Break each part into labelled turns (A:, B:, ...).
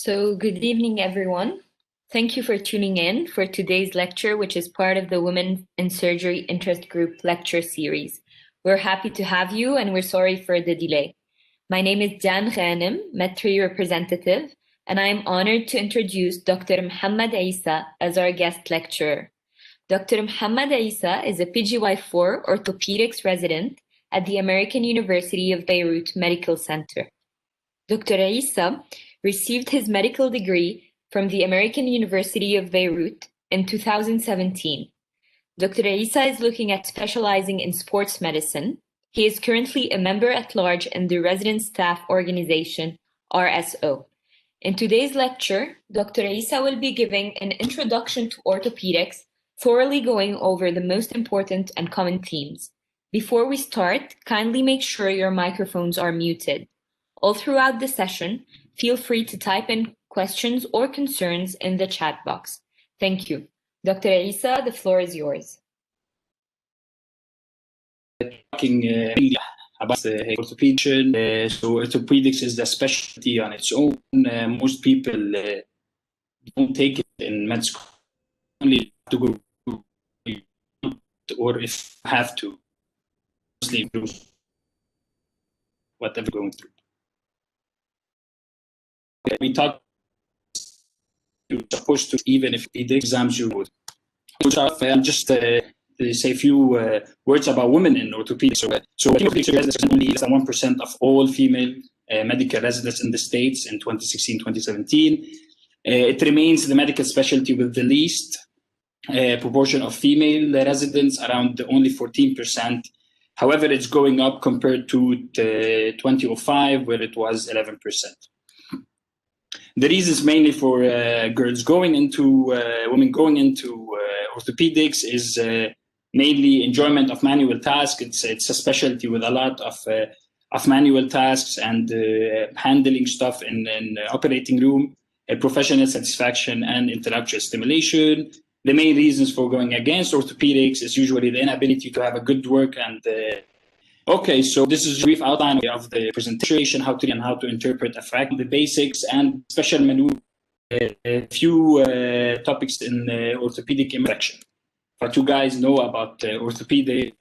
A: Good evening, everyone. Thank you for tuning in for today's lecture, which is part of the Women in Surgery Interest Group lecture series. We're happy to have you, and we're sorry for the delay. My name is Jan Ghanem, Med3 representative, and I am honored to introduce Dr. Mohamad Issa as our guest lecturer. Dr. Mohamad Issa is a PGY4 orthopedics resident at the American University of Beirut Medical Center. Dr. Issa received his medical degree from the American University of Beirut in 2017. Dr. Issa is looking at specializing in sports medicine. He is currently a member at large in the Resident Staff Organization, RSO. In today's lecture, Dr. Issa will be giving an introduction to orthopedics, thoroughly going over the most important and common themes. Before we start, kindly make sure your microphones are muted. All throughout the session, feel free to type in questions or concerns in the chat box. Thank you. Dr. Issa, the floor is yours.
B: Talking about orthopedics. So orthopedics is the specialty on its own. Most people don't take it in med school. Only to go, or if have to, mostly whatever going through. We talk supposed to, even if the exams you would. Just say a few words about women in orthopedics. So orthopedics residents only less than 1% of all female medical residents in the States in 2016-2017. It remains the medical specialty with the least proportion of female residents, around only 14%. However, it's going up compared to 2005, where it was 11%. The reasons mainly for women going into orthopedics is mainly enjoyment of manual tasks. It's a specialty with a lot of manual tasks and handling stuff in operating room, professional satisfaction and intellectual stimulation. The main reasons for going against orthopedics is usually the inability to have a good work and okay, so this is a brief outline of the presentation, how to interpret a fracture, the basics and special maneuver, a few topics in orthopedic infection. What you guys know about orthopedic,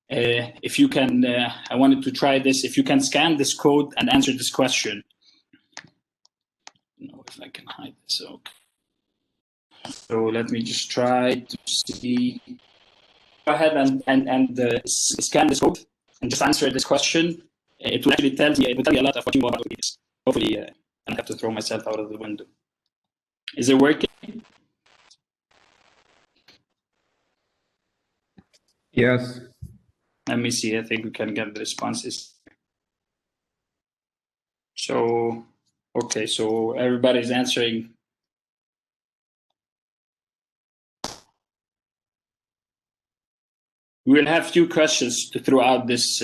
B: if you can, I wanted to try this, if you can scan this code and answer this question. No, if I can hide this, okay. So let me just try to see. Go ahead and scan this code and just answer this question. It will actually tell you a lot of what you know about orthopedics. Hopefully, I don't have to throw myself out of the window. Is it working?
C: Yes.
B: Let me see. I think we can get the responses. So, okay, so everybody's answering. We will have few questions throughout this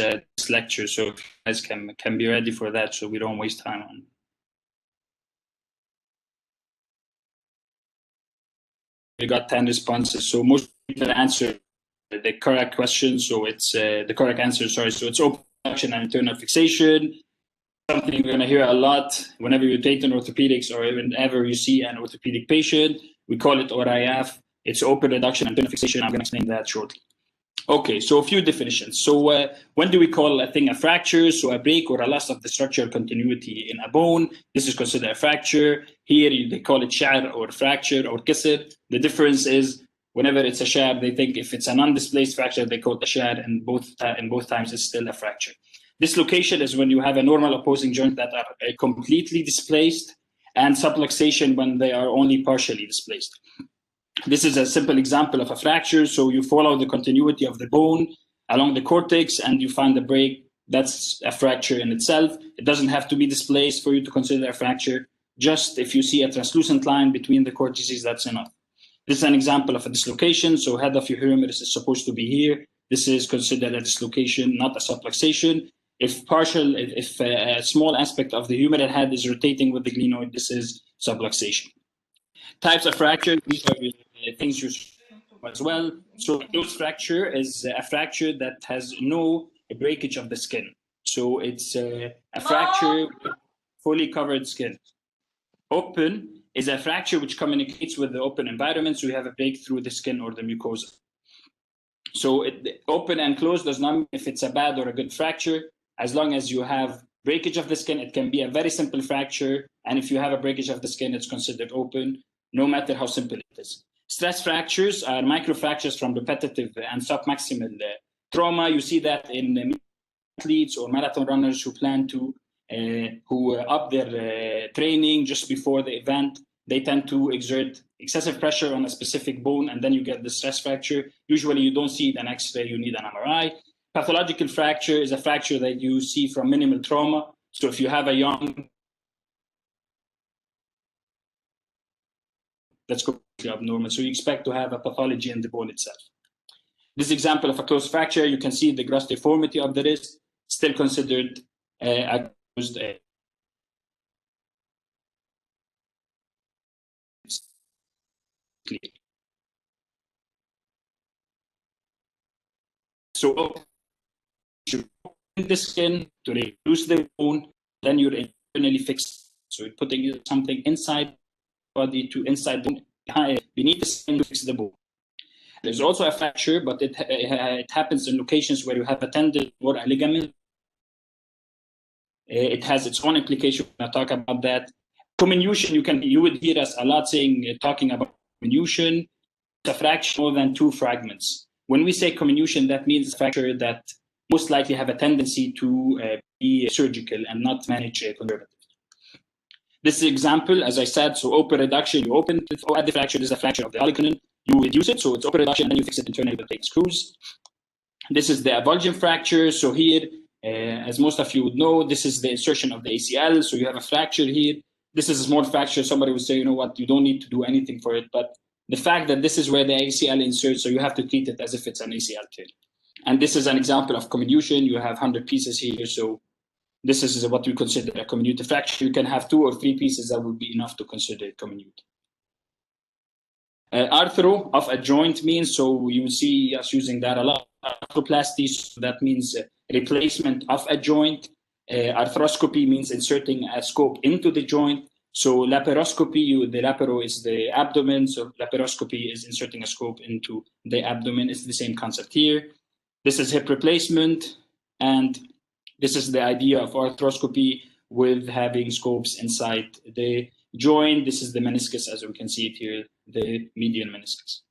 B: lecture, so you guys can be ready for that, so we don't waste time on. We got 10 responses, so most people answered the correct question. So it's the correct answer. Sorry, so it's open reduction and internal fixation. Something you're going to hear a lot whenever you take an orthopedics or whenever you see an orthopedic patient. We call it ORIF. It's open reduction and internal fixation. I'm going to explain that shortly. Okay, so a few definitions. So when do we call a thing a fracture? So a break or a loss of the structural continuity in a bone. This is considered a fracture. Here they call it shar or fracture or kisr. The difference is whenever it's a shar, they think if it's a non-displaced fracture, they call it a shar, and both times it's still a fracture. Dislocation is when you have a normal opposing joint that are completely displaced, and subluxation when they are only partially displaced. This is a simple example of a fracture. So you follow the continuity of the bone along the cortex and you find the break. That's a fracture in itself. It doesn't have to be displaced for you to consider a fracture. Just if you see a translucent line between the cortices, that's enough. This is an example of a dislocation. So head of your humerus is supposed to be here. This is considered a dislocation, not a subluxation. If a small aspect of the humeral head is rotating with the glenoid, this is subluxation. Types of fracture, these are the things you should know as well. So closed fracture is a fracture that has no breakage of the skin. So it's a fracture with fully covered skin. open is a fracture which communicates with the open environment, so you have a break through the skin or the mucosa. So open and closed does not mean if it's a bad or a good fracture. As long as you have breakage of the skin, it can be a very simple fracture. And if you have a breakage of the skin, it's considered open, no matter how simple it is. Stress fractures are microfractures from repetitive and submaximal trauma. You see that in athletes or marathon runners who plan to, who up their training just before the event. They tend to exert excessive pressure on a specific bone, and then you get the stress fracture. Usually you don't see it an X-ray, you need an MRI. Pathological fracture is a fracture that you see from minimal trauma. So if you have a young, that's completely abnormal. So you expect to have a pathology in the bone itself. This example of a closed fracture, you can see the gross deformity of the wrist, still considered a closed So you open the skin to reduce the bone, then you're internally fixed. So you're putting something inside the body to inside the bone, beneath the skin to fix the bone. There's also a fracture, but it happens in locations where you have a tendon or a ligament. It has its own implication. I'll talk about that. Comminution, you would hear us a lot talking about comminution. It's a fracture more than two fragments. When we say comminution, that means a fracture that most likely have a tendency to be surgical and not managed conservatively. This example, as I said, so open reduction, you open at the fracture, this is a fracture of the olecranon, you reduce it, so it's open reduction, and then you fix it internally with big screws. This is the avulsion fracture. So here, as most of you would know, this is the insertion of the ACL. So you have a fracture here. This is a small fracture. Somebody would say, you know what, you don't need to do anything for it. But the fact that this is where the ACL inserts, so you have to treat it as if it's an ACL tear. And this is an example of comminution. You have 100 pieces here. So this is what we consider a comminuted fracture. You can have 2 or 3 pieces that would be enough to consider it comminute. Arthro of a joint means, so you see us using that a lot. Arthroplasty, so that means replacement of a joint. Arthroscopy means inserting a scope into the joint. So laparoscopy, the laparo is the abdomen, so laparoscopy is inserting a scope into the abdomen. It's the same concept here. This is hip replacement, and this is the idea of arthroscopy with having scopes inside the joint. This is the meniscus, as we can see it here, the median meniscus.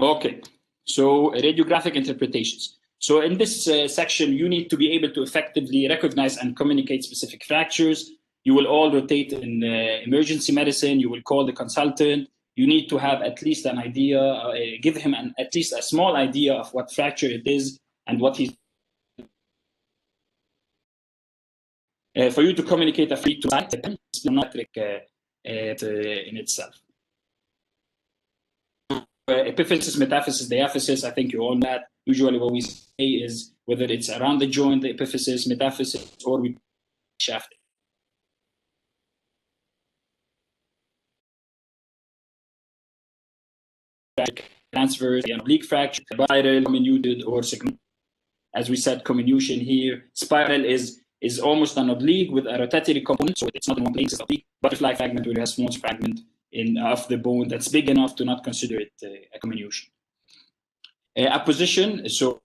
B: Okay, so radiographic interpretations. So in this section, you need to be able to effectively recognize and communicate specific fractures. You will all rotate in emergency medicine. You will call the consultant. You need to have at least an idea, give him at least a small idea of what fracture it is and what he's. For you to communicate a free to metric in itself. Epiphysis, metaphysis, diaphysis, I think you all know that. Usually what we say is whether it's around the joint, the epiphysis, metaphysis, or we shaft. Transverse, oblique fracture, spiral, comminuted, or segmental. As we said, comminution here. Spiral is almost an oblique with a rotatory component, so it's not in one place, it's oblique. Butterfly fragment will have a small fragment of the bone that's big enough to not consider it a comminution. Apposition, so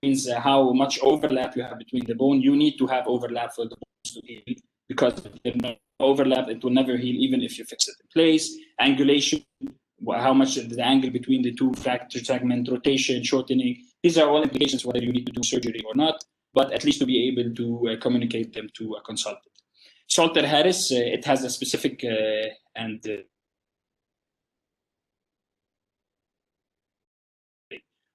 B: means how much overlap you have between the bone. You need to have overlap for the bones to heal, because if there's no overlap, it will never heal, even if you fix it in place. Angulation, how much is the angle between the two fracture segment, rotation, shortening. These are all implications whether you need to do surgery or not, but at least to be able to communicate them to a consultant. Salter-Harris, it has a specific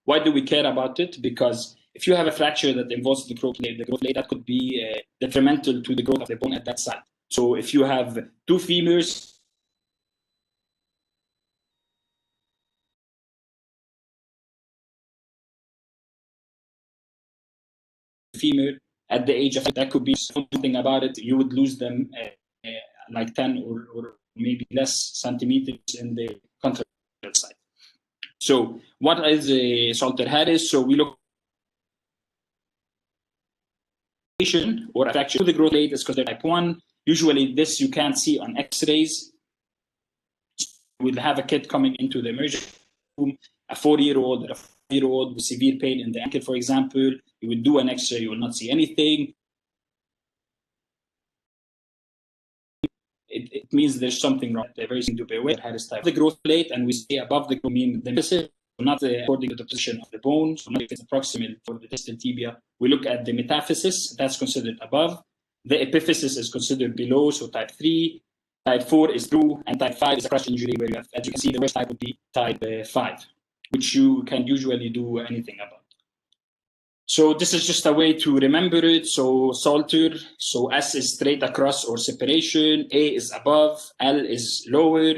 B: why do we care about it? Because if you have a fracture that involves the growth plate, that could be detrimental to the growth of the bone at that site. So if you have 2 femurs, femur at the age of it, that could be something about it. You would lose them like 10 or maybe less centimeters in the contralateral side. So what is a Salter-Harris? So we look or a fracture to the growth plate is considered type 1. Usually this you can't see on x-rays. We'll have a kid coming into the emergency room, a 4-year-old or a 5-year-old with severe pain in the ankle, for example. You will do an x-ray, you will not see anything. It means there's something wrong. They're very simple to be aware. Harris type. The growth plate, and we say above the mean the deficit, not according to the position of the bone, so not if it's proximal for the distal tibia. We look at the metaphysis, that's considered above. The epiphysis is considered below, so type 3. Type 4 is through, and type 5 is a crush injury where you have, as you can see, the worst type would be type 5, which you can usually do anything about. So this is just a way to remember it. So Salter, so S is straight across or separation, A is above, L is lower,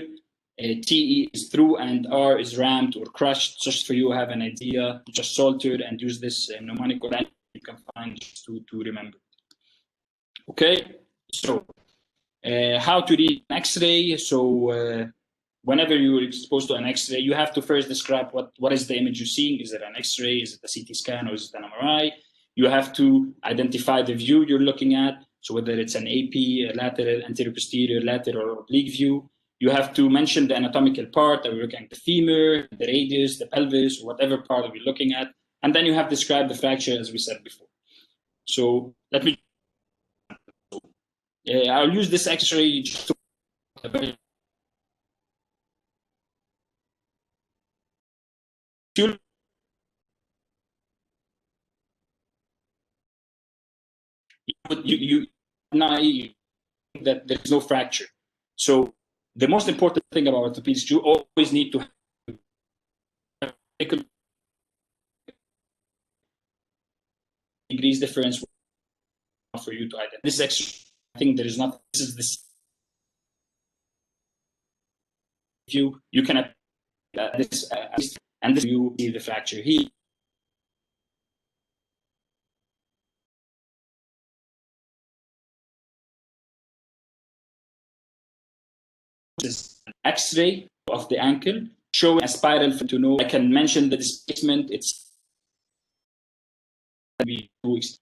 B: TE is through, and R is rammed or crushed. Just for you to have an idea, just Salter and use this mnemonic or that you can find just to remember. Okay, so how to read an X-ray. So whenever you're exposed to an X-ray, you have to first describe what is the image you're seeing. Is it an X-ray? Is it a CT scan? Or is it an MRI? You have to identify the view you're looking at. So whether it's an AP, a lateral, anterior, posterior, lateral, or oblique view. You have to mention the anatomical part. Are we looking at the femur, the radius, the pelvis, or whatever part we're looking at. And then you have described the fracture as we said before. So let me, I'll use this X-ray just to you now that there's no fracture. So the most important thing about orthopedics, you always need to have a degrees difference for you to identify. This X-ray, I think there is not. This is this view. You can this and this you see the fracture here. This X-ray of the ankle showing a spiral to know. I can mention the displacement. It's be 2 weeks.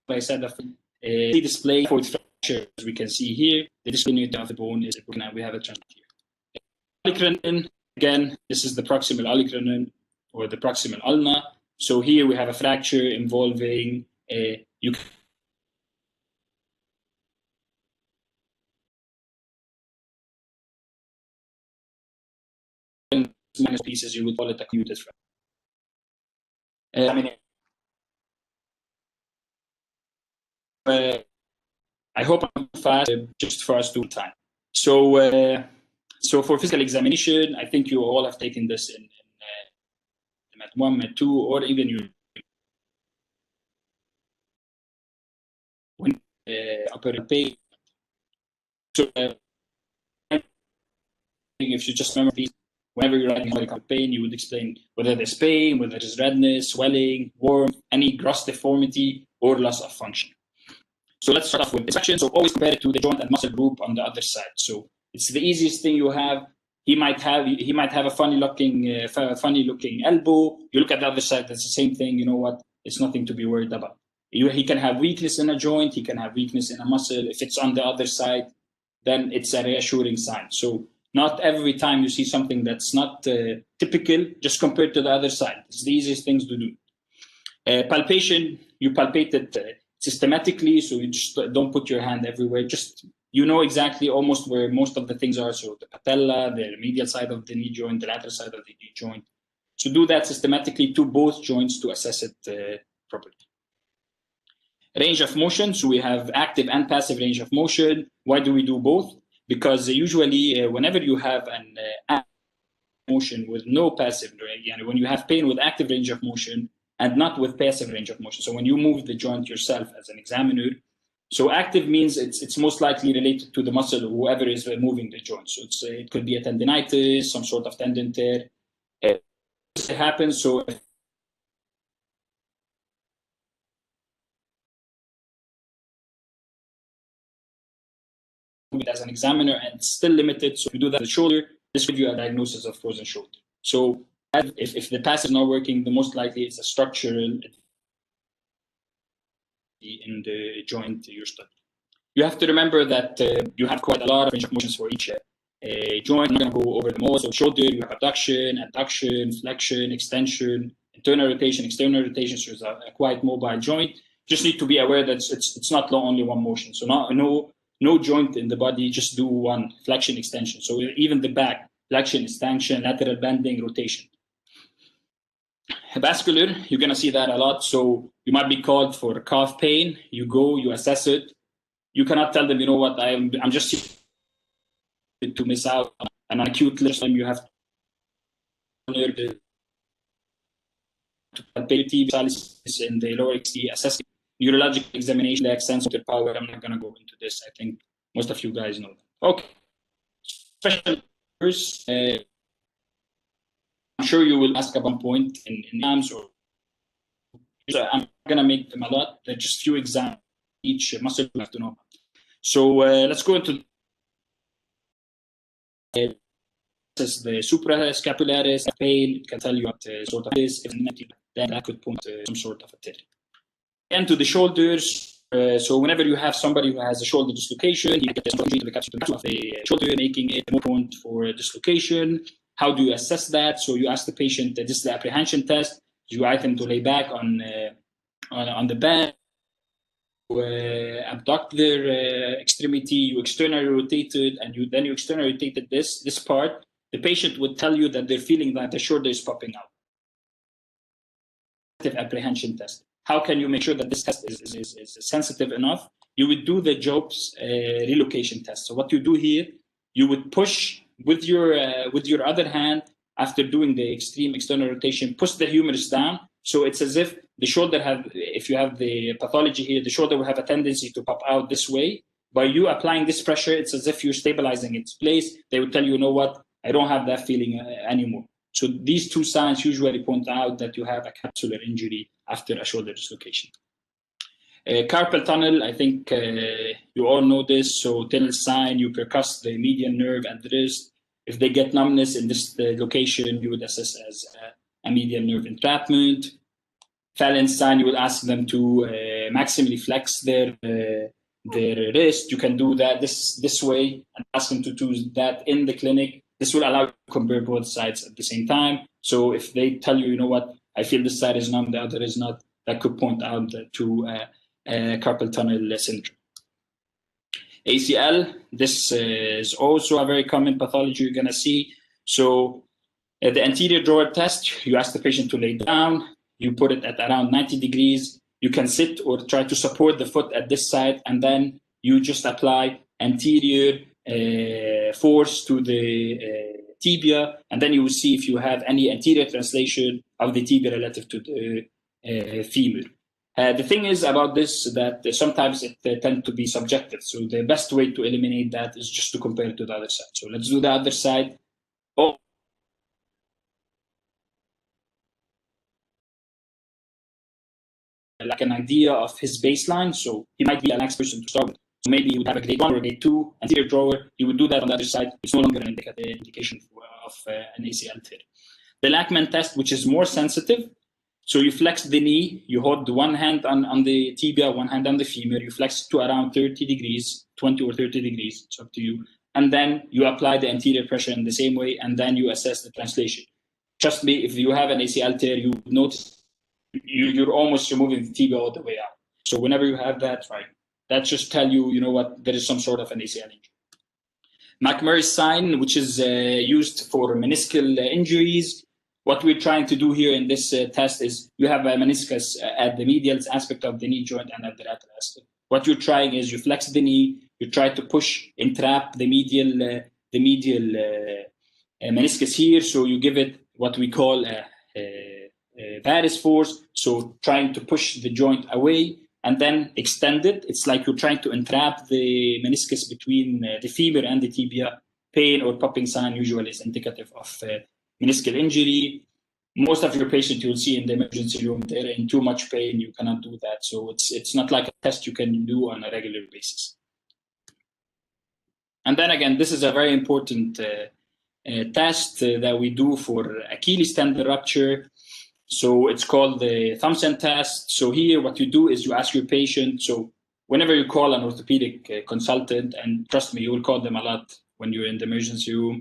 B: Like I said, the display for fracture, as we can see here, the displacement of the bone is broken, and we have a transport here. Olecranon, again, this is the proximal olecranon or the proximal ulna. So here we have a fracture involving you can minus pieces, you would call it a commuted fracture. I hope I'm fast, just for us to time. So, so for physical examination, I think you all have taken this in Med 1, Med 2, or even you when upper pay. So if you just remember these, whenever you're writing medical pain, you would explain whether there's pain, whether there's redness, swelling, warmth, any gross deformity, or loss of function. So let's start off with inspection. So always compare it to the joint and muscle group on the other side. So it's the easiest thing you have. He might have a funny looking elbow. You look at the other side, that's the same thing. You know what? It's nothing to be worried about. He can have weakness in a joint. He can have weakness in a muscle. If it's on the other side, then it's a reassuring sign. So not every time you see something that's not typical, just compare it to the other side. It's the easiest things to do. Palpation, you palpate it systematically, so you just don't put your hand everywhere. Just you know exactly almost where most of the things are. So the patella, the medial side of the knee joint, the lateral side of the knee joint. So do that systematically to both joints to assess it properly. Range of motion. So we have active and passive range of motion. Why do we do both? Because usually whenever you have an active motion with no passive, when you have pain with active range of motion and not with passive range of motion. So when you move the joint yourself as an examiner, so active means it's most likely related to the muscle, whoever is moving the joint. So it could be a tendinitis, some sort of tendon tear. It happens. So as an examiner and still limited. So if you do that with the shoulder, this will give you a diagnosis of frozen shoulder. So if the passive is not working, the most likely it's a structural in the joint you're studying. You have to remember that you have quite a lot of range of motions for each joint. I'm not going to go over them all. So shoulder, you have abduction, adduction, flexion, extension, internal rotation, external rotation. So it's a quite mobile joint. Just need to be aware that it's not only one motion. So no joint in the body, just do one flexion, extension. So even the back, flexion, extension, lateral bending, rotation. Vascular, you're going to see that a lot. So you might be called for calf pain. You go, you assess it. You cannot tell them, you know what, I'm just to miss out on an acute lifetime. You have to learn in the lower XT, assessing neurologic examination, the sense of the power. I'm not going to go into this. I think most of you guys know that. Okay. Special I'm sure you will ask at one point in exams, or so I'm going to make them a lot. They're just few exams. Each muscle you have to know. So let's go into this is the suprascapularis pain. It can tell you what sort of this. If then that could point to some sort of a tear. And to the shoulders. So whenever you have somebody who has a shoulder dislocation, you get the capsule of the shoulder, making it more prone for dislocation. How do you assess that? So you ask the patient, this is the apprehension test. You ask them to lay back on the bed, abduct their extremity, you externally rotate it, and then you externally rotated this part. The patient would tell you that they're feeling that the shoulder is popping out. Apprehension test. How can you make sure that this test is sensitive enough? You would do the Jobs relocation test. So what you do here, you would push with your other hand after doing the extreme external rotation, push the humerus down. So it's as if the shoulder if you have the pathology here, the shoulder will have a tendency to pop out this way. By you applying this pressure, it's as if you're stabilizing its place. They would tell you, you know what, I don't have that feeling anymore. So these two signs usually point out that you have a capsular injury after a shoulder dislocation. Carpal tunnel, I think you all know this. So tunnel sign, you percuss the median nerve at the wrist. If they get numbness in this location, you would assess as a median nerve entrapment. Phalanx sign, you will ask them to maximally flex their wrist. You can do that this way and ask them to do that in the clinic. This will allow you to compare both sides at the same time. So if they tell you, you know what, I feel this side is numb, the other is not, that could point out to carpal tunnel syndrome. ACL, this is also a very common pathology you're going to see. So the anterior drawer test, you ask the patient to lay down, you put it at around 90 degrees. You can sit or try to support the foot at this side, and then you just apply anterior force to the tibia, and then you will see if you have any anterior translation of the tibia relative to the femur. The thing is about this that sometimes it tends to be subjective. So the best way to eliminate that is just to compare to the other side. So let's do the other side. Oh, like an idea of his baseline. So he might be a lax person to start with. So maybe he would have a grade 1 or a grade 2 anterior drawer. You would do that on the other side. It's no longer an indication of an ACL tear. The Lachman test, which is more sensitive. So you flex the knee, you hold one hand on the tibia, one hand on the femur, you flex to around 30 degrees, 20 or 30 degrees, it's up to you. And then you apply the anterior pressure in the same way, and then you assess the translation. Trust me, if you have an ACL tear, you notice you're almost removing the tibia all the way out. So whenever you have that, right, that just tell you, you know what, there is some sort of an ACL injury. McMurray's sign, which is used for meniscal injuries. What we're trying to do here in this test is you have a meniscus at the medial aspect of the knee joint and at the lateral aspect. What you're trying is you flex the knee, you try to push, entrap the medial meniscus here. So you give it what we call a varus force. So trying to push the joint away and then extend it. It's like you're trying to entrap the meniscus between the femur and the tibia. Pain or popping sign usually is indicative of meniscal injury. Most of your patients you'll see in the emergency room, they're in too much pain, you cannot do that. So it's not like a test you can do on a regular basis. And then again, this is a very important test that we do for Achilles tendon rupture. So it's called the Thompson test. So here what you do is you ask your patient, so whenever you call an orthopedic consultant, and trust me, you will call them a lot when you're in the emergency room,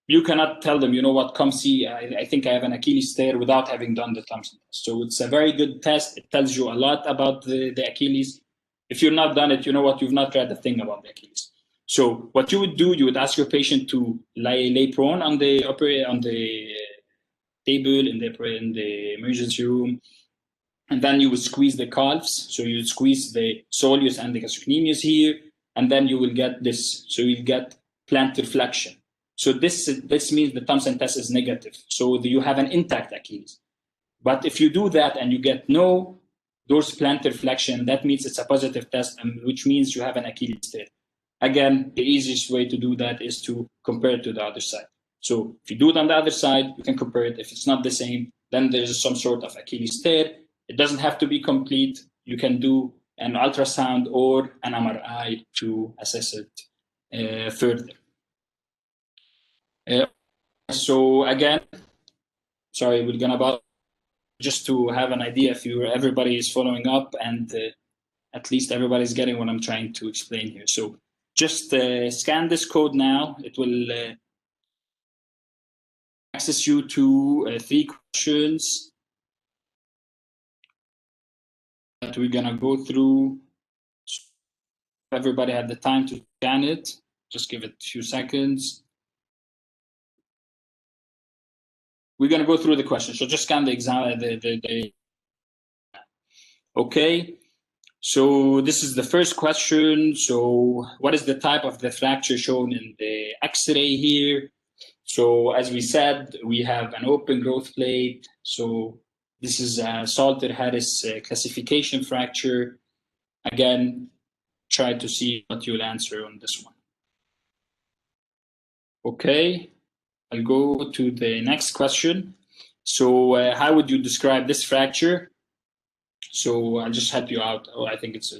B: you cannot tell them, you know what, come see, I think I have an Achilles tear without having done the Thompson test. So it's a very good test. It tells you a lot about the Achilles. If you've not done it, you know what, you've not read a thing about the Achilles. So what you would do, you would ask your patient to lay prone on the table in the emergency room, and then you would squeeze the calves. So you would squeeze the soleus and the gastrocnemius here, and then you will get this. So you'll get plantar flexion. So this means the Thompson test is negative. So you have an intact Achilles. But if you do that and you get no plantar flexion, that means it's a positive test, which means you have an Achilles tear. Again, the easiest way to do that is to compare it to the other side. So if you do it on the other side, you can compare it. If it's not the same, then there's some sort of Achilles tear. It doesn't have to be complete. You can do an ultrasound or an MRI to assess it further. So again, sorry, we're gonna about just to have an idea if everybody is following up and at least everybody's getting what I'm trying to explain here. So just scan this code now. It will access you to 3 questions that we're gonna go through. Everybody had the time to scan it. Just give it a few seconds. We're going to go through the questions. So just scan the exam. Okay. So this is the first question. So what is the type of the fracture shown in the X-ray here? So as we said, we have an open growth plate. So this is a Salter-Harris classification fracture. Again, try to see what you'll answer on this one. Okay. I'll go to the next question. So how would you describe this fracture? So I'll just help you out. Oh, I think it's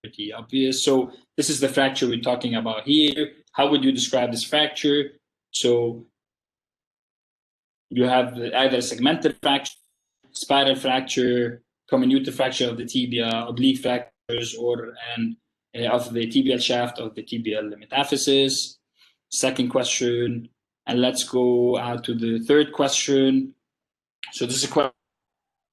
B: pretty obvious. So this is the fracture we're talking about here. How would you describe this fracture? So you have either a segmental fracture, spiral fracture, comminuted fracture of the tibia, oblique fractures, or of the tibial shaft of the tibial metaphysis. Second question. And let's go out to the third question. So this is a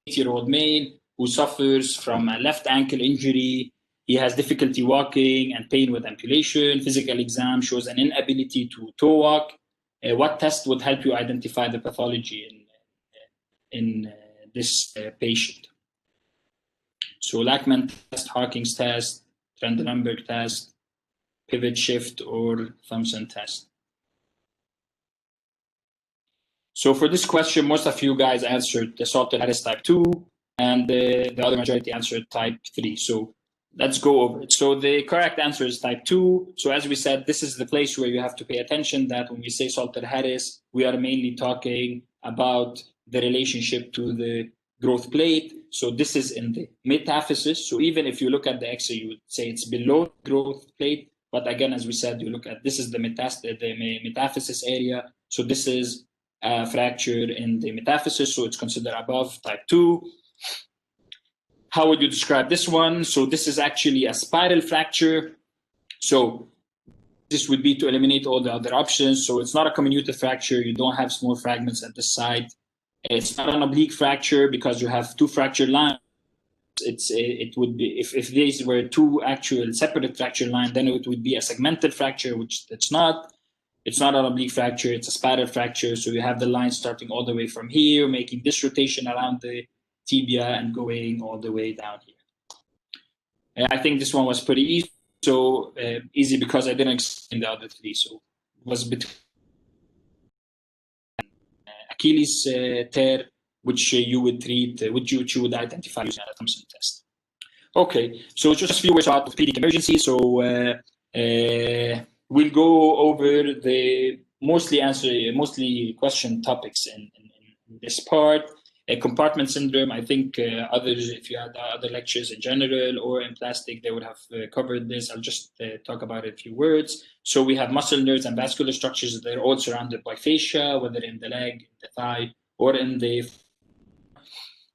B: 8-year-old male who suffers from a left ankle injury. He has difficulty walking and pain with ambulation. Physical exam shows an inability to toe walk. What test would help you identify the pathology in this patient? So Lachman test, Hawkins test, Trendelenburg test, pivot shift, or Thompson test. So for this question, most of you guys answered the Salter-Harris type 2, and the other majority answered type 3. So let's go over it. So the correct answer is type 2. So as we said, this is the place where you have to pay attention that when we say Salter-Harris, we are mainly talking about the relationship to the growth plate. So this is in the metaphysis. So even if you look at the X-ray, you would say it's below growth plate. But again, as we said, you look at this is the metaphysis area. So this is fracture in the metaphysis, so it's considered above type 2. How would you describe this one? So this is actually a spiral fracture. So this would be to eliminate all the other options. So it's not a comminuted fracture. You don't have small fragments at the site. It's not an oblique fracture because you have 2 fracture lines. It would be if these were 2 actual separate fracture lines, then it would be a segmented fracture, which it's not. It's not an oblique fracture, it's a spiral fracture. So you have the line starting all the way from here, making this rotation around the tibia and going all the way down here. I think this one was pretty easy. So easy because I didn't explain the other 3. So it was between Achilles tear, which you would treat, which you would identify using a Thompson test. Okay, so just a few words about orthopedic emergency. So we'll go over the mostly question topics in this part. Compartment syndrome, I think others, if you had other lectures in general or in plastic, they would have covered this. I'll just talk about it in a few words. So we have muscle, nerves, and vascular structures. They're all surrounded by fascia, whether in the leg, the thigh, or in the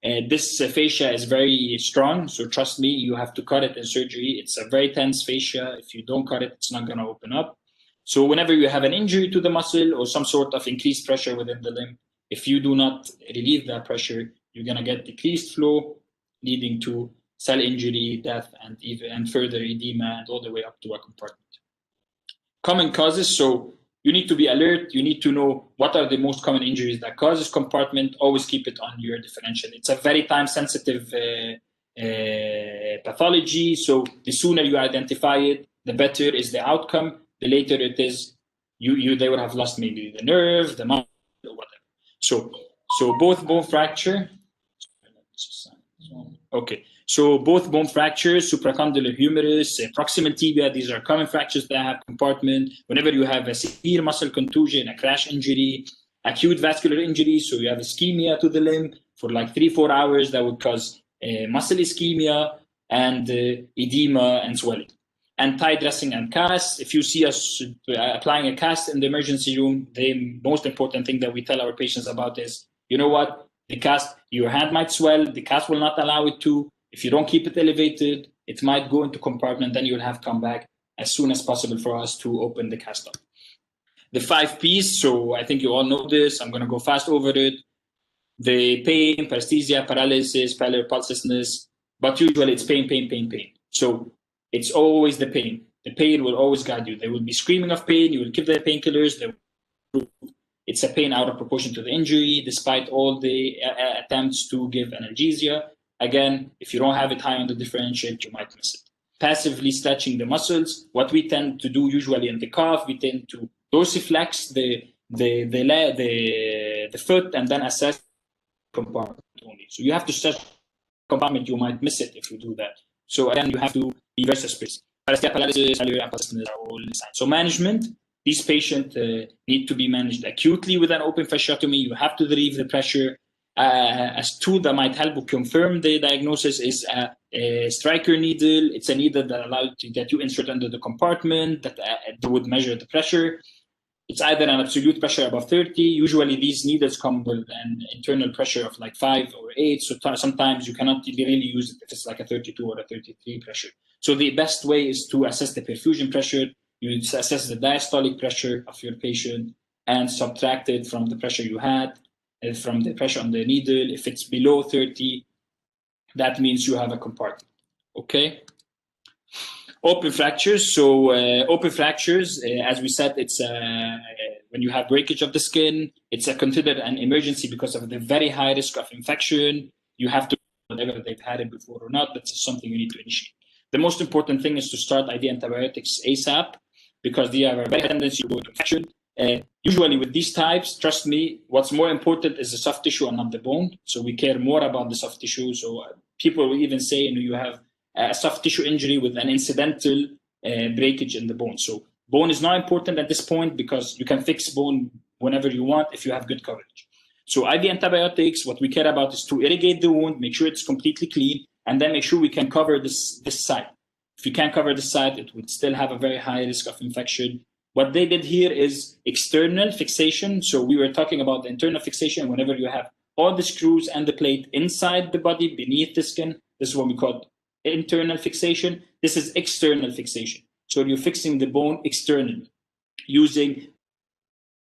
B: This fascia is very strong, so trust me, you have to cut it in surgery. It's a very tense fascia. If you don't cut it, it's not going to open up. So whenever you have an injury to the muscle or some sort of increased pressure within the limb, if you do not relieve that pressure, you're going to get decreased flow, leading to cell injury, death, and further edema, and all the way up to a compartment. Common causes, so you need to be alert. You need to know what are the most common injuries that causes compartment. Always keep it on your differential. It's a very time-sensitive pathology, so the sooner you identify it, the better is the outcome. The later it is, they would have lost maybe the nerve, the muscle, or whatever. So both bone fracture. Okay. So both bone fractures, supracondylar humerus, proximal tibia, these are common fractures that have compartment. Whenever you have a severe muscle contusion, a crash injury, acute vascular injury, so you have ischemia to the limb for like 3-4 hours, that would cause muscle ischemia and edema and swelling. And tie dressing and cast. If you see us applying a cast in the emergency room, the most important thing that we tell our patients about is, you know what, the cast, your hand might swell, the cast will not allow it to. If you don't keep it elevated, it might go into compartment, then you'll have to come back as soon as possible for us to open the cast up. The 5 Ps, so I think you all know this, I'm going to go fast over it. The pain, paresthesia, paralysis, pallor, pulselessness, but usually it's pain, pain, pain, pain. So it's always the pain. The pain will always guide you. They will be screaming of pain, you will give them painkillers, it's a pain out of proportion to the injury, despite all the attempts to give analgesia. Again, if you don't have it high on the differential, you might miss it. Passively stretching the muscles. What we tend to do usually in the calf, we tend to dorsiflex the foot and then assess compartment only. So you have to stretch compartment. You might miss it if you do that. So again, you have to be very suspicious. Paralysis, are all signs. So management. These patients need to be managed acutely with an open fasciotomy. You have to relieve the pressure. A tool that might help confirm the diagnosis is a striker needle. It's a needle that allows to get you insert under the compartment that would measure the pressure. It's either an absolute pressure above 30. Usually these needles come with an internal pressure of like 5 or 8. So sometimes you cannot really use it if it's like a 32 or a 33 pressure. So the best way is to assess the perfusion pressure. You assess the diastolic pressure of your patient and subtract it from the pressure you had, from the pressure on the needle. If it's below 30, that means you have a compartment. Okay. Open fractures. So open fractures, as we said, it's when you have breakage of the skin, it's considered an emergency because of the very high risk of infection. You have to, whether they've had it before or not, that's something you need to initiate. The most important thing is to start IV antibiotics ASAP, because they have a very tendency to go to infection. Usually with these types, trust me, what's more important is the soft tissue and not the bone. So we care more about the soft tissue. So people will even say, you have a soft tissue injury with an incidental breakage in the bone. So bone is not important at this point because you can fix bone whenever you want if you have good coverage. So IV antibiotics, what we care about is to irrigate the wound, make sure it's completely clean, and then make sure we can cover this site. If you can't cover the site, it would still have a very high risk of infection. What they did here is external fixation. So we were talking about the internal fixation. Whenever you have all the screws and the plate inside the body, beneath the skin, this is what we call internal fixation. This is external fixation. So you're fixing the bone externally using,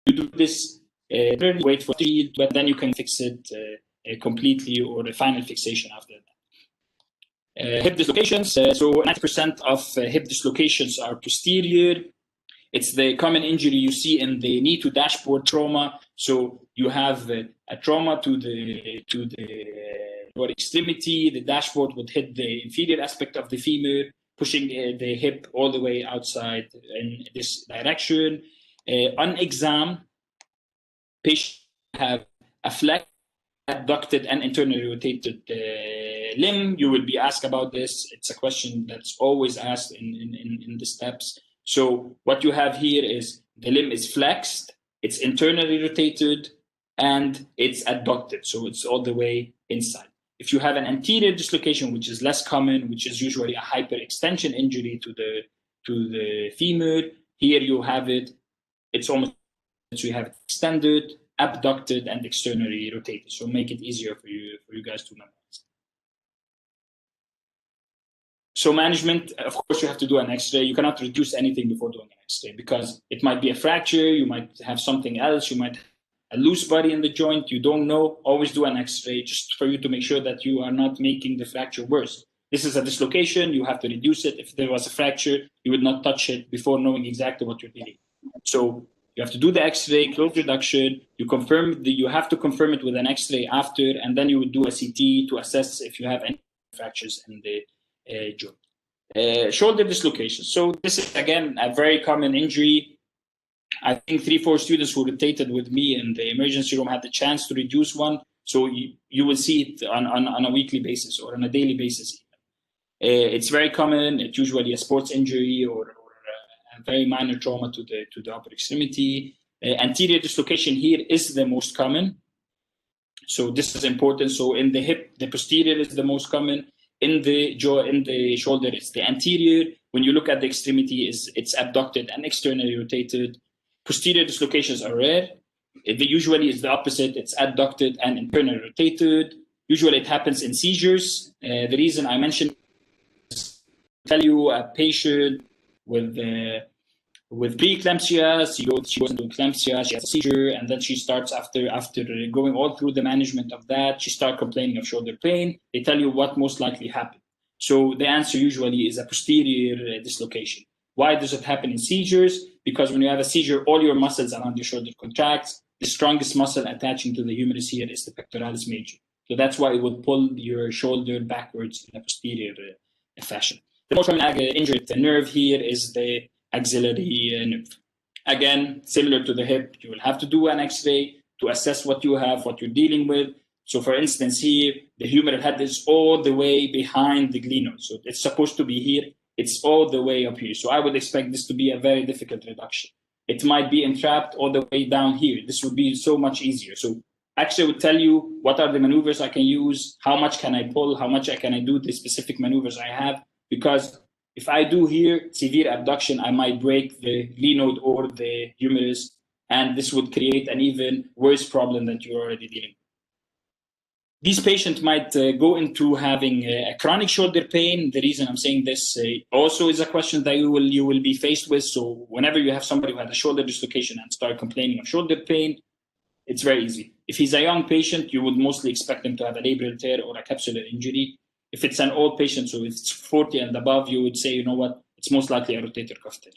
B: you do this, wait for the heal, but then you can fix it completely, or the final fixation after that. Hip dislocations. So 90% of hip dislocations are posterior. It's the common injury you see in the knee to dashboard trauma. So you have a trauma to the lower extremity. The dashboard would hit the inferior aspect of the femur, pushing the hip all the way outside in this direction. On exam, patients have a flex, abducted and internally rotated limb. You will be asked about this. It's a question that's always asked in the steps. So what you have here is the limb is flexed, it's internally rotated, and it's adducted. So it's all the way inside. If you have an anterior dislocation, which is less common, which is usually a hyperextension injury to the femur, here you have it. It's almost, so you have it extended, abducted and externally rotated. So make it easier for you guys to memorize. So management, of course, you have to do an X-ray. You cannot reduce anything before doing an X-ray because it might be a fracture, you might have something else, you might have a loose body in the joint, you don't know. Always do an X-ray just for you to make sure that you are not making the fracture worse. This is a dislocation, you have to reduce it. If there was a fracture, you would not touch it before knowing exactly what you're dealing with. So you have to do the X-ray, close reduction, you have to confirm it with an X-ray after, and then you would do a CT to assess if you have any fractures in the joint. Shoulder dislocation. So this is, again, a very common injury. I think 3-4 students who rotated with me in the emergency room had the chance to reduce one. So you will see it on a weekly basis or on a daily basis. It's very common. It's usually a sports injury or a very minor trauma to the upper extremity. Anterior dislocation here is the most common. So this is important. So in the hip, the posterior is the most common. In the jaw, in the shoulder, it's the anterior. When you look at the extremity, it's abducted and externally rotated. Posterior dislocations are rare. Usually it's the opposite. It's adducted and internally rotated. Usually it happens in seizures. The reason I mentioned is to tell you a patient with preeclampsia, she goes into eclampsia, she has a seizure, and then she starts after going all through the management of that, she starts complaining of shoulder pain. They tell you what most likely happened. So the answer usually is a posterior dislocation. Why does it happen in seizures? Because when you have a seizure, all your muscles around your shoulder contracts. The strongest muscle attaching to the humerus here is the pectoralis major. So that's why it would pull your shoulder backwards in a posterior fashion. The most common injured nerve here is the axillary nerve. Again, similar to the hip, you will have to do an X-ray to assess what you have, what you're dealing with. So for instance, here, the humeral head is all the way behind the glenoid. So it's supposed to be here. It's all the way up here. So I would expect this to be a very difficult reduction. It might be entrapped all the way down here. This would be so much easier. So actually, I would tell you what are the maneuvers I can use, how much can I pull, how much can I do the specific maneuvers I have, because if I do here severe abduction, I might break the glenoid or the humerus, and this would create an even worse problem that you're already dealing with. These patients might go into having a chronic shoulder pain. The reason I'm saying this also is a question that you will be faced with. So whenever you have somebody who had a shoulder dislocation and start complaining of shoulder pain, it's very easy. If he's a young patient, you would mostly expect him to have a labral tear or a capsular injury. If it's an old patient, so if it's 40 and above, you would say, you know what, it's most likely a rotator cuff tear.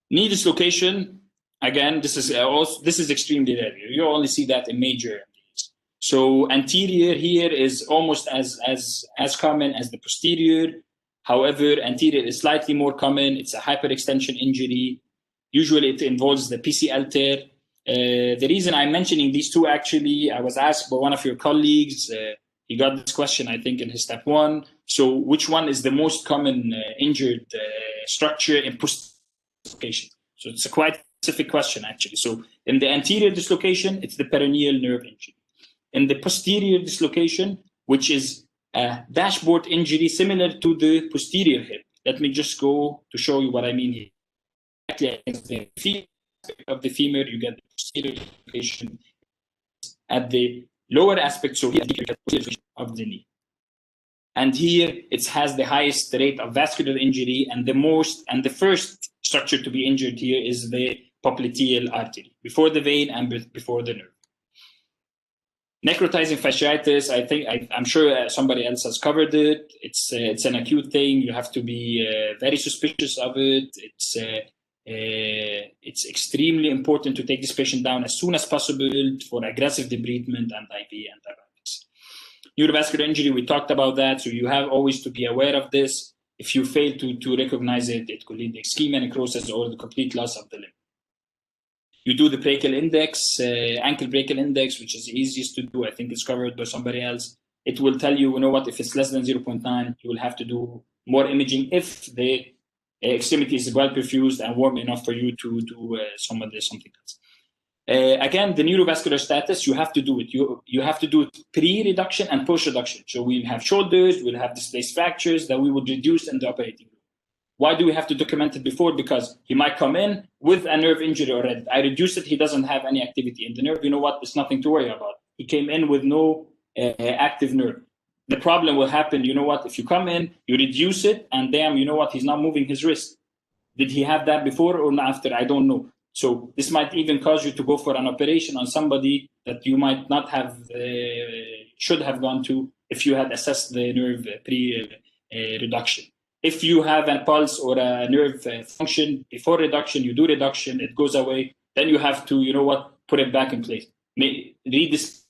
B: Knee dislocation, again, this is extremely rare. You only see that in major MDs. So anterior here is almost as common as the posterior. However, anterior is slightly more common. It's a hyperextension injury. Usually it involves the PCL tear. The reason I'm mentioning these two, actually, I was asked by one of your colleagues. He got this question, I think, in his step 1. So which one is the most common injured structure in posterior dislocation? So it's a quite specific question, actually. So in the anterior dislocation, it's the peroneal nerve injury. In the posterior dislocation, which is a dashboard injury similar to the posterior hip. Let me just go to show you what I mean here. The femur of the femur, you get the posterior dislocation at the lower aspect, so here of the knee. And here it has the highest rate of vascular injury, and the first structure to be injured here is the popliteal artery, before the vein and before the nerve. Necrotizing fasciitis, I'm sure somebody else has covered it. It's an acute thing. You have to be very suspicious of it. It's extremely important to take this patient down as soon as possible for aggressive debridement and IV antibiotics. Neurovascular injury, we talked about that, so you have always to be aware of this. If you fail to recognize it, it could lead to ischemia, necrosis, or the complete loss of the limb. You do the brachial index, ankle brachial index, which is the easiest to do. I think it's covered by somebody else. It will tell you, you know what, if it's less than 0.9, you will have to do more imaging if the extremity is well perfused and warm enough for you to do something else. Again, the neurovascular status, you have to do it. You have to do it pre-reduction and post-reduction. So we'll have shoulders, we'll have displaced fractures that we would reduce in the operating room. Why do we have to document it before? Because he might come in with a nerve injury already. I reduce it, he doesn't have any activity in the nerve. You know what? It's nothing to worry about. He came in with no active nerve. The problem will happen, you know what? If you come in, you reduce it, and damn, you know what? He's not moving his wrist. Did he have that before or after? I don't know. So this might even cause you to go for an operation on somebody that you might not have, should have gone to if you had assessed the nerve pre-reduction. If you have a pulse or a nerve function before reduction, you do reduction, it goes away, then you have to, you know what, put it back in place. Read this.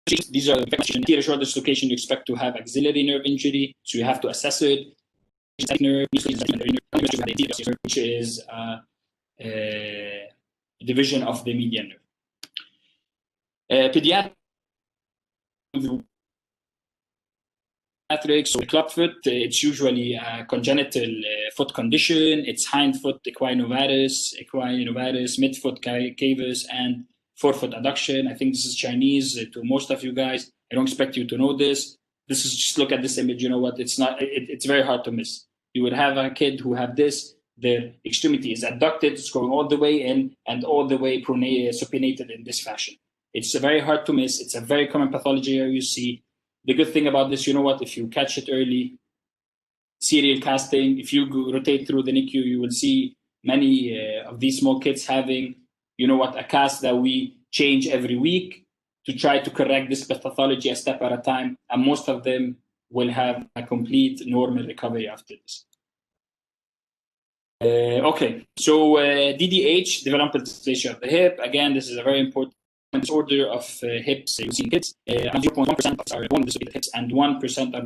B: These are the anterior shoulder dislocation. You expect to have axillary nerve injury, so you have to assess it. Nerve, which is a division of the median nerve. Pediatrics, so clubfoot, it's usually a congenital foot condition. It's hindfoot equinovarus, midfoot cavus, and forefoot adduction. I think this is Chinese to most of you guys. I don't expect you to know this. This is just look at this image. You know what? It's not. It's very hard to miss. You would have a kid who have this. Their extremity is adducted. It's going all the way in and all the way supinated in this fashion. It's very hard to miss. It's a very common pathology here you see. The good thing about this, you know what? If you catch it early, serial casting. If you rotate through the NICU, you will see many of these small kids having, you know what, a cast that we change every week to try to correct this pathology a step at a time, and most of them will have a complete normal recovery after this. Okay, so DDH, developmental dysplasia of the hip. Again, this is a very important disorder of hips you see in kids. 0.1% are bone dislocated hips and 1% are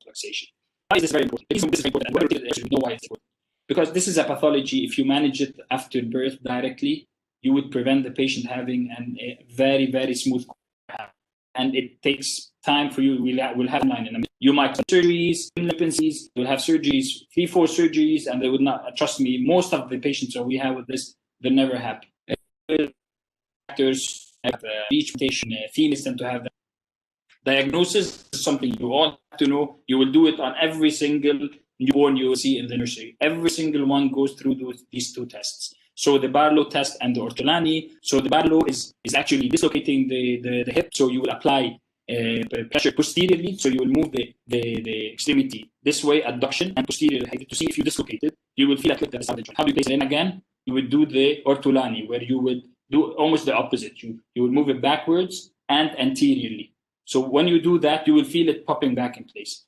B: luxation. Why is this very important? This is very important. And know why it's important. Because this is a pathology. If you manage it after birth directly, you would prevent the patient having a very, very smooth path. And it takes time for you. We'll have 9 in a minute. You might have surgeries, you'll have surgeries, 3-4 surgeries, and they would not, trust me, most of the patients that we have with this, they're never happy. Factors have each mutation, females tend to have that. Diagnosis is something you all have to know. You will do it on every single newborn you will see in the nursery. Every single one goes through these 2 tests. So the Barlow test and the Ortolani. So the Barlow is actually dislocating the hip. So you will apply pressure posteriorly. So you will move the extremity this way, adduction, and posteriorly to see if you dislocate it. You will feel like that is how do you place it in again? You would do the Ortolani, where you would do almost the opposite. You will move it backwards and anteriorly. So when you do that, you will feel it popping back in place.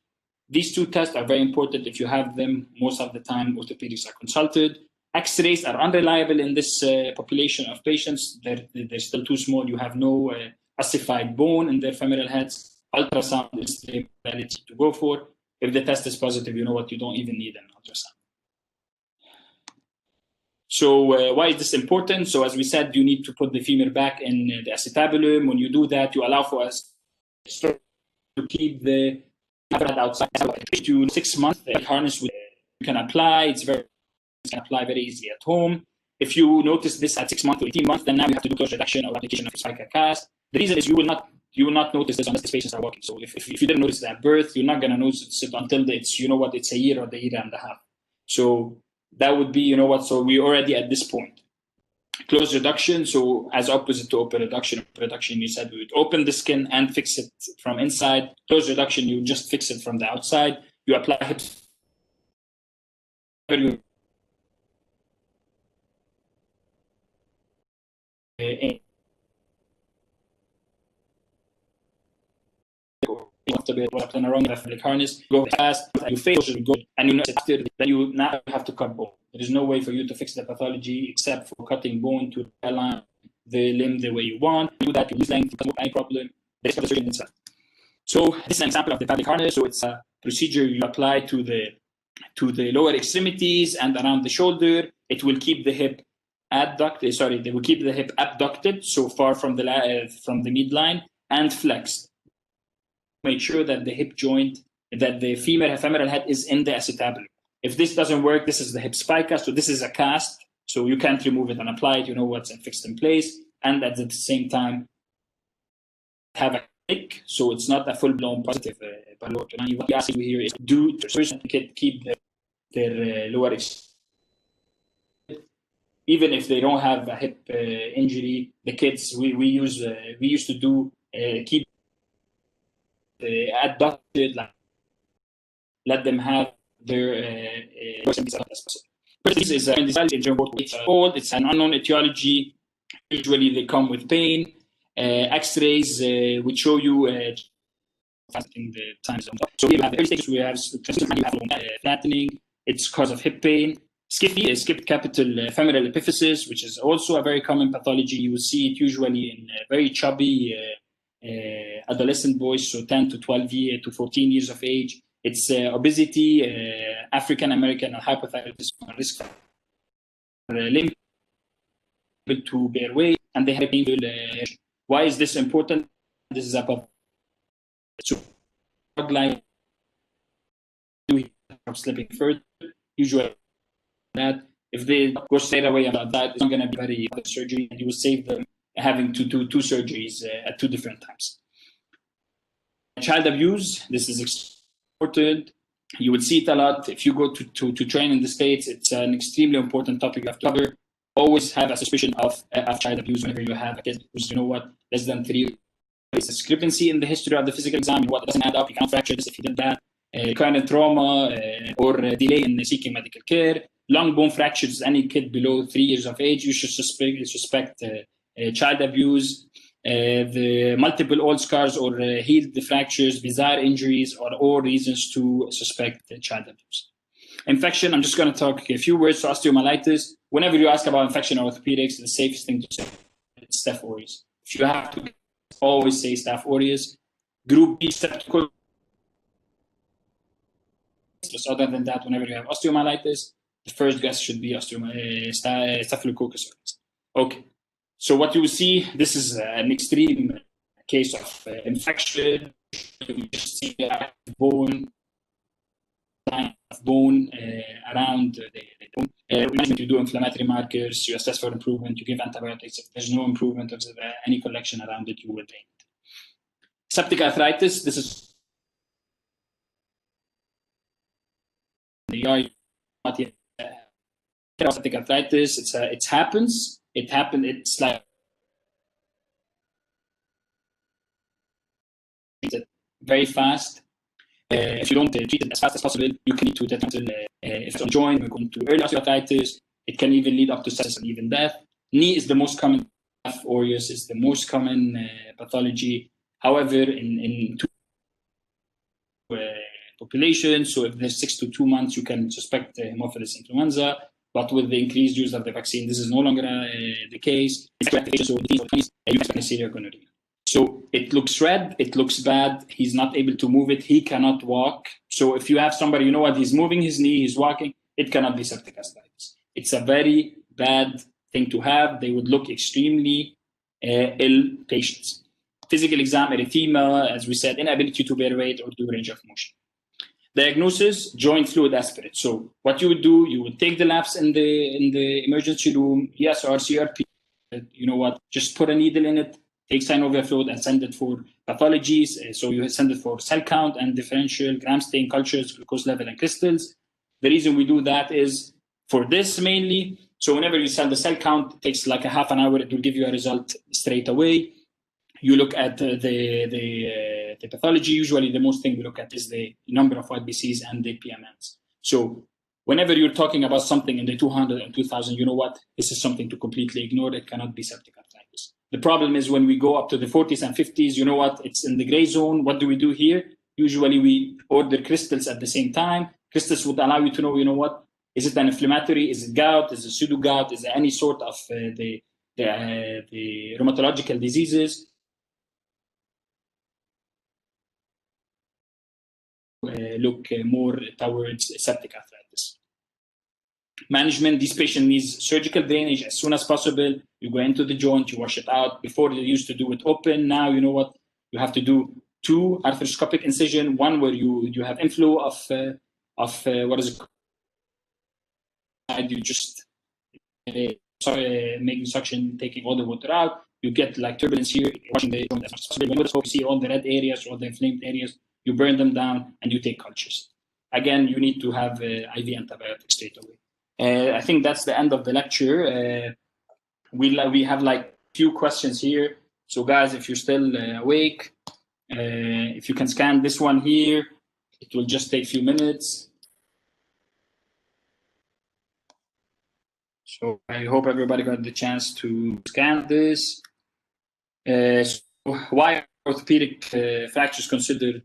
B: These 2 tests are very important. If you have them, most of the time, orthopedics are consulted. X-rays are unreliable in this population of patients. They're still too small. You have no ossified bone in their femoral heads. Ultrasound is the modality to go for. If the test is positive, you know what, you don't even need an ultrasound. So why is this important? So as we said, you need to put the femur back in the acetabulum. When you do that, you allow for us to keep the outside. To 6 months, the harness you can apply. You can apply very easily at home. If you notice this at 6 months or 18 months, then now you have to do close reduction or application of a spica cast. The reason is you will not notice this unless the patients are walking. So if you didn't notice it at birth, you're not going to notice it until it's, you know what, it's a year or a year and a half. So that would be, you know what, so we're already at this point. Close reduction, so as opposite to open reduction. Reduction, you said we would open the skin and fix it from inside. Close reduction, you just fix it from the outside. You apply hips. Harness, go fast, you fail, and you know after then you now have to cut bone. There is no way for you to fix the pathology except for cutting bone to align the limb the way you want. You do that, you lose length, you any problem. So this is an example of the pelvic harness. So it's a procedure you apply to the lower extremities and around the shoulder. It will keep the hip adducted. Sorry, they will keep the hip abducted, so far from the midline, and flexed. Make sure that the hip joint, that the femoral head is in the acetabulum. If this doesn't work, this is the hip spica. So this is a cast. So you can't remove it and apply it. You know what's fixed in place. And at the same time, have a click. So it's not a full-blown positive What we ask you here is do first keep their lower extremity. Even if they don't have a hip injury, the kids we used to do keep adducted, like let them have their as possible. This is it's an unknown etiology. Usually they come with pain. X-rays would show you in the time zone. So we have early stages. We have flattening. It's cause of hip pain. SCFE is skipped capital femoral epiphysis, which is also a very common pathology. You will see it usually in very chubby adolescent boys, so 10 to 12 to 14 years of age. It's obesity, African American and hypothyroidism risk limb to bear weight, and they have painful. Why is this important? This is about so like slipping further. Usually, that if they go straight away about that, it's not going to be very surgery, and you will save them having to do 2 surgeries at 2 different times. Child abuse. This is important. You will see it a lot if you go to train in the States. It's an extremely important topic you have to cover. Always have a suspicion of child abuse whenever you have a kid, because you know what, less than 3. It's a discrepancy in the history of the physical exam. What doesn't add up, you can't fracture this if you did that. Current trauma or delay in seeking medical care. Long bone fractures, any kid below 3 years of age, you should suspect child abuse. The multiple old scars or healed fractures, bizarre injuries are all reasons to suspect child abuse. Infection, I'm just going to talk a few words to osteomyelitis. Whenever you ask about infection in orthopedics, the safest thing to say is Staph aureus. If you have to, always say Staph aureus. Group B, streptococcus. Other than that, whenever you have osteomyelitis, the first guess should be Staphylococcus aureus. Okay. So what you will see, this is an extreme case of infection. You just see bone around the bone. You do inflammatory markers, you assess for improvement, you give antibiotics. If there's no improvement or any collection around it, you will drain it. Septic arthritis, this is septic arthritis. It happens. It's like very fast. If you don't treat it as fast as possible, you can lead to death. If it's on joint, we're going to early osteoarthritis. It can even lead up to sepsis and even death. Knee is the most common. Staph aureus is the most common pathology. However, in population, so if there's 6 to 2 months, you can suspect Haemophilus influenza. But with the increased use of the vaccine, this is no longer the case. So it looks red, it looks bad. He's not able to move it. He cannot walk. So if you have somebody, you know what, he's moving his knee, he's walking, it cannot be septic arthritis. It's a very bad thing to have. They would look extremely ill patients. Physical exam, erythema, as we said, inability to bear weight or do range of motion. Diagnosis, joint fluid aspirate. So what you would do, you would take the labs in the emergency room, ESR, CRP, you know what, just put a needle in it, take synovial fluid and send it for pathologies. So you send it for cell count and differential, gram stain cultures, glucose level and crystals. The reason we do that is for this mainly. So whenever you send the cell count, it takes like a half an hour, it will give you a result straight away. You look at the pathology. Usually the most thing we look at is the number of YBCs and the PMNs. So whenever you're talking about something in the 200 and 2000, you know what? This is something to completely ignore. It cannot be septic arthritis. The problem is when we go up to the 40s and 50s, you know what? It's in the gray zone. What do we do here? Usually we order crystals at the same time. Crystals would allow you to know, you know what? Is it an inflammatory? Is it gout? Is it pseudo gout? Is it any sort of the rheumatological diseases? Look more towards septic arthritis. Management, this patient needs surgical drainage as soon as possible. You go into the joint, you wash it out. Before they used to do it open. Now, you know what? You have to do 2 arthroscopic incision, one where you have inflow of what is it called? You just making suction, taking all the water out. You get like turbulence here, washing the joint as much as possible. When you see all the red areas, all the inflamed areas, you burn them down, and you take cultures. Again, you need to have IV antibiotics straight away. I think that's the end of the lecture. We have like few questions here. So guys, if you're still awake, if you can scan this one here, it will just take a few minutes. So I hope everybody got the chance to scan this. So why are orthopedic fractures considered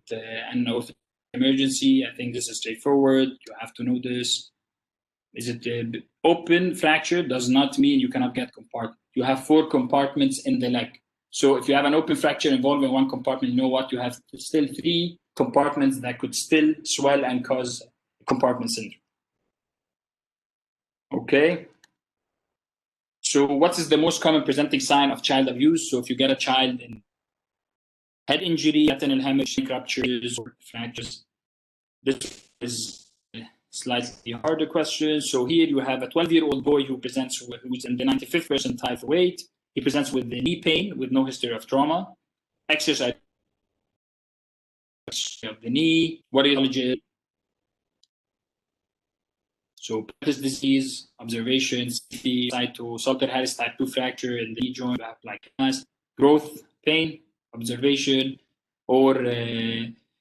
B: an orthopedic emergency? I think this is straightforward. You have to know this. Is it open fracture does not mean you cannot get compartment. You have 4 compartments in the leg. So if you have an open fracture involving one compartment, you know what? You have still 3 compartments that could still swell and cause compartment syndrome. Okay. So what is the most common presenting sign of child abuse? So if you get a child in head injury, retinal hemorrhage, ruptures, or fractures, this is a slightly harder question. So here you have a 12-year-old boy who presents who's in the 95th percentile for weight. He presents with the knee pain with no history of trauma. Exercise of the knee. What is so Pettis disease, observations, cyto, Salter-Harris type 2 fracture in the knee joint, you have like growth, pain, observation, or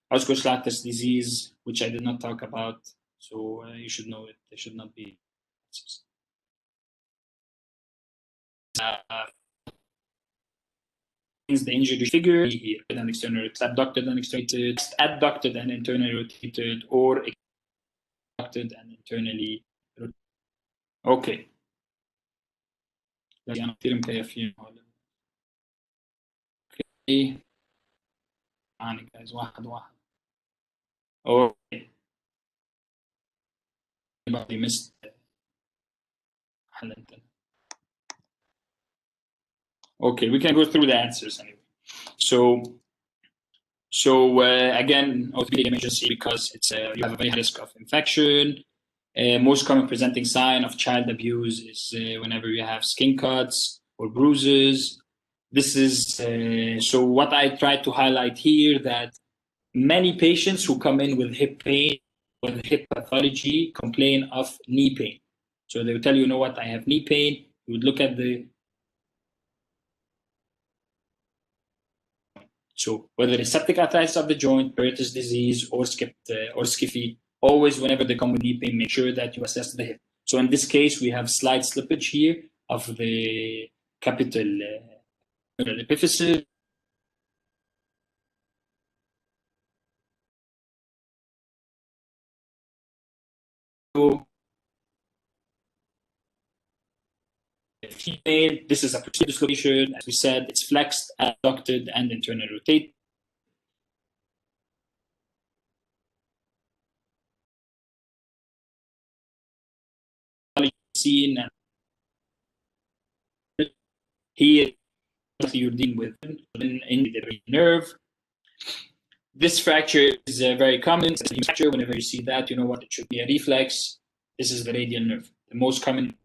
B: Osgood-Schlatter's disease, which I did not talk about. So you should know it. There should not be. The injury figure here, and externally abducted and externally adducted and internally rotated, or adducted and internally rotated. Okay. Okay. guys واحد. Okay. Anybody missed Okay, we can go through the answers anyway. So again, orthopedic emergency because it's you have a very high risk of infection. Most common presenting sign of child abuse is whenever you have skin cuts or bruises. This is so what I try to highlight here, that many patients who come in with hip pain, with hip pathology, complain of knee pain. So they will tell you, you know what, I have knee pain. You would look at the So whether it's septic arthritis of the joint, Barrett's disease, or SCFE, always whenever they come with knee pain, make sure that you assess the hip. So in this case, we have slight slippage here of the capital epiphysis. Female, this is a posterior dislocation. As we said, it's flexed, adducted, and internally rotated. Seen here, you're dealing with in the nerve. This fracture is very common. It's a fracture. Whenever you see that, you know what, it should be a reflex. This is the radial nerve, the most common.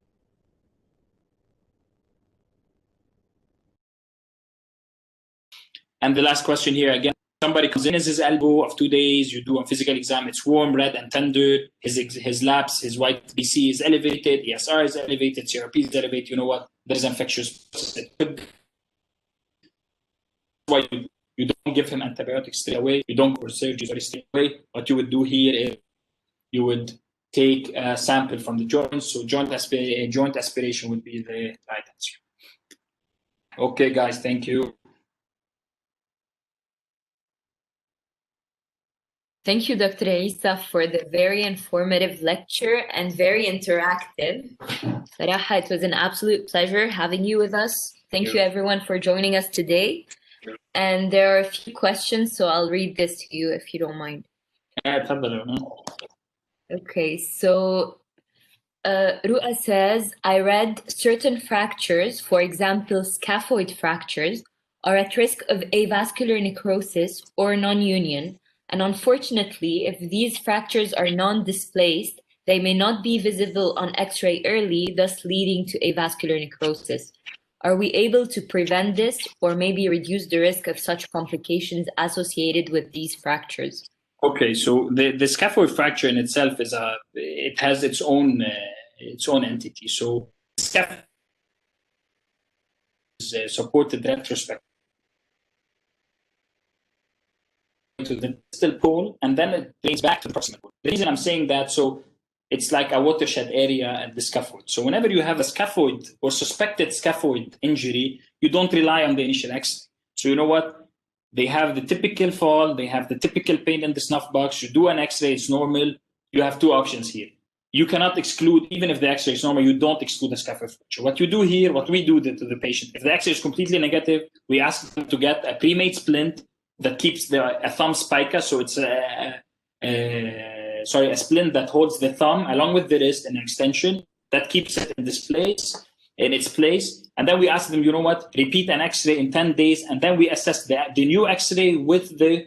B: And the last question here again, somebody comes in as his elbow of 2 days, you do a physical exam, it's warm, red, and tender, his laps, his white BC is elevated, ESR is elevated, CRP is elevated, you know what, there's infectious. Why you don't give him antibiotics straight away, you don't go surgery straight away. What you would do here is you would take a sample from the joints, so joint aspiration would be the right answer. Okay guys, thank you.
A: Thank you, Dr. Issa, for the very informative lecture and very interactive. Sarah, it was an absolute pleasure having you with us. Thank you everyone for joining us today. And there are a few questions, so I'll read this to you if you don't mind. Okay, so Ru'a says, I read certain fractures, for example, scaphoid fractures, are at risk of avascular necrosis or non-union. And unfortunately, if these fractures are non-displaced, they may not be visible on X-ray early, thus leading to avascular necrosis. Are we able to prevent this or maybe reduce the risk of such complications associated with these fractures?
B: Okay, so the scaphoid fracture in itself it has its own entity. So scaphoid is supported retrospectively to the distal pole, and then it brings back to the proximal pole. The reason I'm saying that, so it's like a watershed area at the scaphoid. So whenever you have a scaphoid or suspected scaphoid injury, you don't rely on the initial X-ray. So you know what? They have the typical fall, they have the typical pain in the snuff box. You do an X-ray, it's normal. You have two options here. You cannot exclude, even if the X-ray is normal, you don't exclude the scaphoid fracture. What you do here, what we do to the patient, if the X-ray is completely negative, we ask them to get a pre-made splint that keeps a thumb spica. So it's a splint that holds the thumb along with the wrist and an extension that keeps it in its place. And then we ask them, you know what, repeat an X-ray in 10 days, and then we assess the new X-ray with the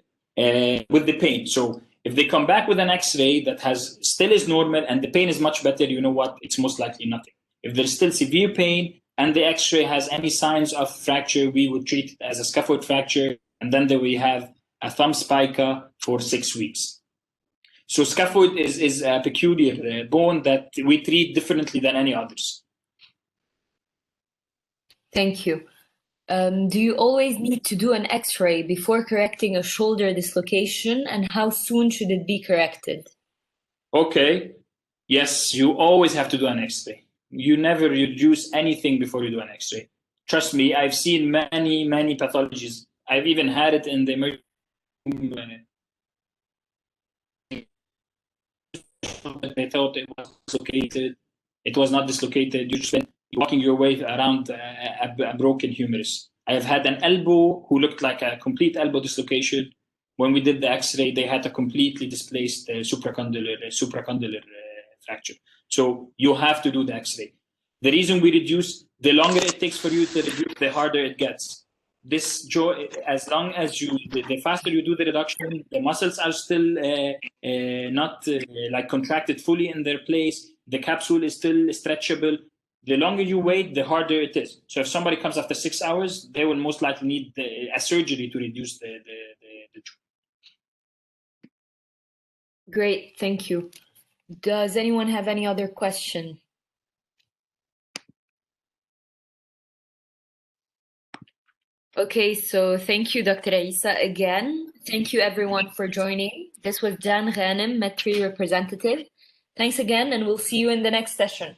B: pain. So if they come back with an X-ray that still is normal and the pain is much better, you know what, it's most likely nothing. If there's still severe pain and the X-ray has any signs of fracture, we would treat it as a scaphoid fracture, and then we have a thumb spica for 6 weeks. So scaphoid is a peculiar bone that we treat differently than any others.
A: Thank you. Do you always need to do an X-ray before correcting a shoulder dislocation, and how soon should it be corrected?
B: Okay. Yes, you always have to do an X-ray. You never reduce anything before you do an X-ray. Trust me, I've seen many, many pathologies. I've even had it in the emergency room. They thought it was dislocated. It was not dislocated. You're just walking your way around a broken humerus. I have had an elbow who looked like a complete elbow dislocation. When we did the X-ray, they had a completely displaced supracondylar fracture. So you have to do the X-ray. The reason we reduce, the longer it takes for you to reduce, the harder it gets. This as long as the faster you do the reduction, the muscles are still not like contracted fully in their place. The capsule is still stretchable. The longer you wait, the harder it is. So if somebody comes after 6 hours, they will most likely need a surgery to reduce the joint.
A: Great, thank you. Does anyone have any other question? Okay, so thank you, Dr. Issa, again. Thank you, everyone, for joining. This was Dan Ghanem, Med3 representative. Thanks again, and we'll see you in the next session.